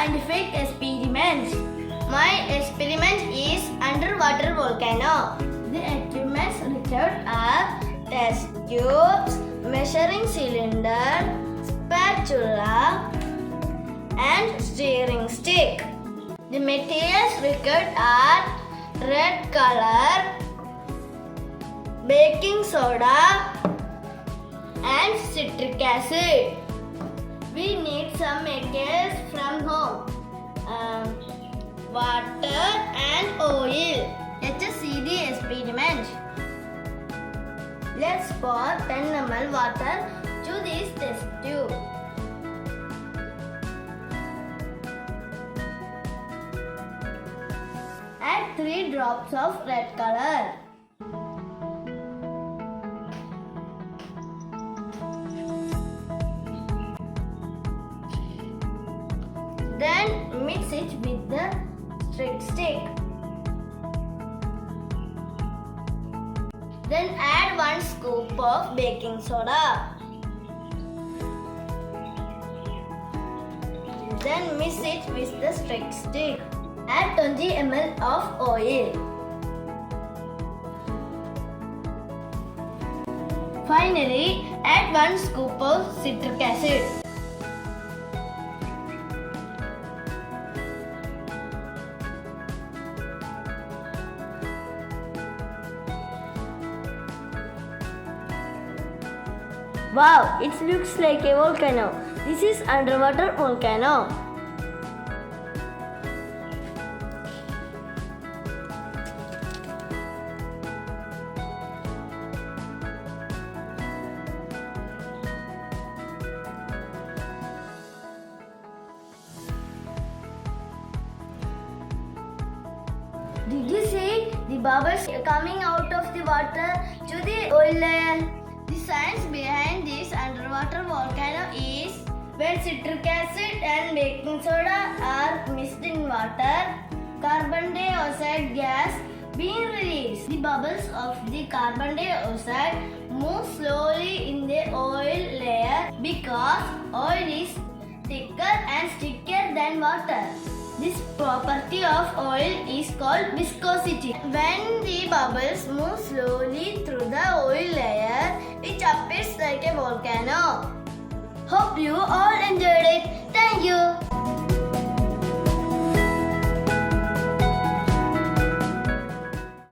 scientific experiment. My experiment is underwater volcano. The equipments required are test tubes, measuring cylinder, spatula, and steering stick. The materials required are red color, baking soda, and citric acid. We need some materials from home. Water and oil. Let us see the experiment. Let's pour 10 ml water to this test tube. Add 3 drops of red color. Then mix it with the steering stick. Then add 1 scoop of baking soda. Then mix it with the steering stick. Add 20 ml of oil. Finally, add 1 scoop of citric acid. Wow, it looks like a volcano. This is underwater volcano. Did you see the bubbles coming out of the water to the oil layer? The science behind this underwater volcano is when citric acid and baking soda are mixed in water, carbon dioxide gas being released. The bubbles of the carbon dioxide move slowly in the oil layer because oil is thicker and stickier than water. This property of oil is called viscosity. When the bubbles move slowly through the oil layer, it appears like a volcano. Hope you all enjoyed it. Thank you.